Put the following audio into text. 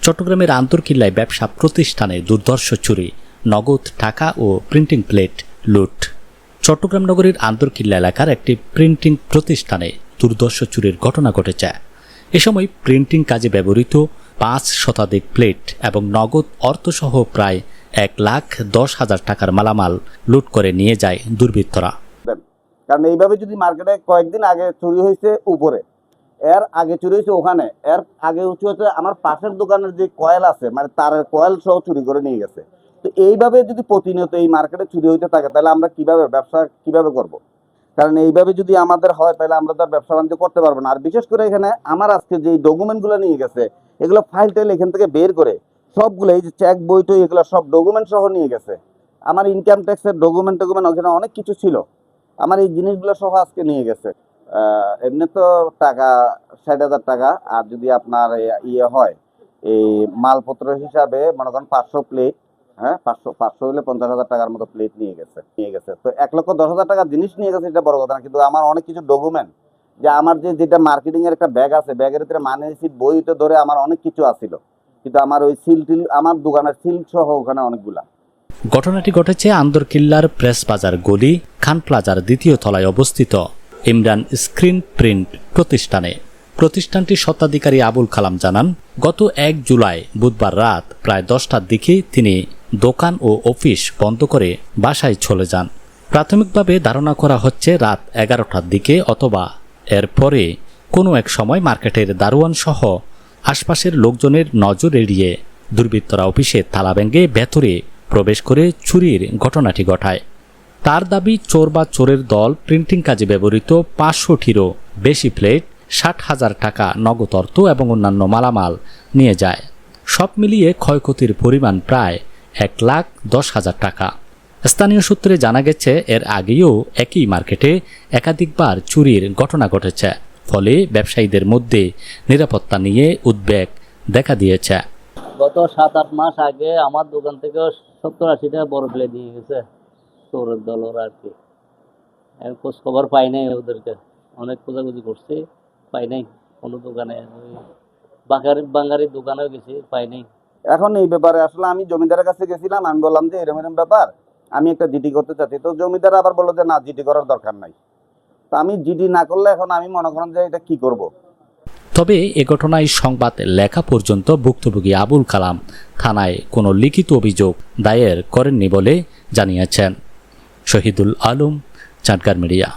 চট্টগ্রামের আন্তর্কিল্লায় ব্যবসা প্রতিষ্ঠানে দুর্ধর্ষ চুরি, নগদ টাকা ও প্রিন্টিং প্লেট লুট। চট্টগ্রাম নগরীর আন্তর্কিল্লা এলাকার একটি প্রিন্টিং প্রতিষ্ঠানে দুর্ধর্ষ চুরির ঘটনা ঘটেছে। এ সময় প্রিন্টিং কাজে ব্যবহৃত 5 শতাধিক প্লেট এবং নগদ অর্থসহ প্রায় 1,10,000 টাকার মালামাল লুট করে নিয়ে যায় দুর্বৃত্তরা। কারণ এইভাবে যদি মার্কেটে কয়েকদিন আগে চুরি হয়েছে উপরে, এর আগে চুরি হয়েছে ওখানে, এর আগে উঁচু হচ্ছে আমার পাশের দোকানের যে কয়েল আছে, মানে তারের কয়েল সহ চুরি করে নিয়ে গেছে। তো এইভাবে যদি প্রতিনিয়ত এই মার্কেটে চুরি হইতে থাকে তাহলে আমরা কিভাবে ব্যবসা করব? কারণ এইভাবে যদি আমাদের হয় তাহলে আমরা তো ব্যবসা বাণিজ্য করতে পারবো না। আর বিশেষ করে এখানে আমার আজকে যে ডকুমেন্টগুলো নিয়ে গেছে, এগুলো ফাইল টাইল এখান থেকে বের করে সবগুলো, এই যে চেক বই টই এগুলো সব ডকুমেন্ট সহ নিয়ে গেছে। আমার ইনকাম ট্যাক্সের ডকুমেন্ট ওখানে অনেক কিছু ছিল, আমার এই জিনিসগুলো সহ আজকে নিয়ে গেছে। এমনি তো টাকা 60,000 টাকা, আর যদি আপনার ইয়ে হয় এই মালপত্র হিসাবে মনে করেন 500 প্লেট, হ্যাঁ 500 হলে 50,000 টাকার মতো প্লেট নিয়ে গেছে। তো 1,10,000 টাকার জিনিস নিয়ে গেছে, এটা বড় কথা না, কিন্তু আমার অনেক কিছু ডকুমেন্ট, যে আমার যেটা মার্কেটিং এর একটা ব্যাগ আছে, ব্যাগের ভিতরে মানে রিসিট বইতে ধরে আমার অনেক কিছু আছিল, কিন্তু আমার ওই সিল টিল, আমার দোকানের সিল সহ ওখানে অনেকগুলা। ঘটনাটি ঘটেছে আন্দরকিল্লার প্রেস বাজার গলি খান প্লাজার 2য় তলায় অবস্থিত ইমরান স্ক্রিন প্রিন্ট প্রতিষ্ঠানে। প্রতিষ্ঠানটির স্বত্বাধিকারী আবুল কালাম জানান, গত 1 জুলাই বুধবার রাত প্রায় 10টার দিকে তিনি দোকান ও অফিস বন্ধ করে বাসায় চলে যান। প্রাথমিকভাবে ধারণা করা হচ্ছে রাত 11টার দিকে অথবা এরপরে কোনো এক সময় মার্কেটের দারোয়ান সহ আশপাশের লোকজনের নজর এড়িয়ে দুর্বৃত্তরা অফিসে তালা ভেঙে ভেতরে প্রবেশ করে চুরির ঘটনাটি ঘটায়। তার দাবি, চোর বা চোরের দল প্রিন্টিং কাজে ব্যবহৃত 500টিরও বেশি প্লেট, 60,000 টাকা নগদ অর্থ এবং অন্যান্য মালামাল নিয়ে যায়। সব মিলিয়ে ক্ষয়ক্ষতির পরিমাণ প্রায় 1,10,000 টাকা। স্থানীয় সূত্রে জানা গেছে, এর আগেও একই মার্কেটে একাধিকবার চুরির ঘটনা ঘটেছে, ফলে ব্যবসায়ীদের মধ্যে নিরাপত্তা নিয়ে উদ্বেগ দেখা দিয়েছে। গত 7-8 মাস আগে আমার দোকান থেকে 70-80টা বড় প্লেট নিয়ে গেছে চোরের দল, ওরা আর কি। খোঁজ খবর পাই নাই ওদেরকে, অনেক খোঁজাখুঁজি করছি, পাই নাই কোনো দোকানে। বাঙালির দোকানেও গেছি, পাই নাই। এখন এই ব্যাপারে আসলে আমি জমিদারের কাছে গেছিলাম, আমি বললাম যে এরকম ব্যাপার, আমি একটা জিডি করতে চাচ্ছি। তো জমিদার আবার বললো যে না, জিডি করার দরকার নাই। তো আমি জিডি না করলে এখন আমি মনে করেন যে এটা কি করব। তবে এ ঘটনায় সংবাদ লেখা পর্যন্ত ভুক্তভোগী আবুল কালাম থানায় কোনো লিখিত অভিযোগ দায়ের করেননি বলে জানিয়েছেন। শহীদুল আলম, চাটগাঁর মিডিয়া।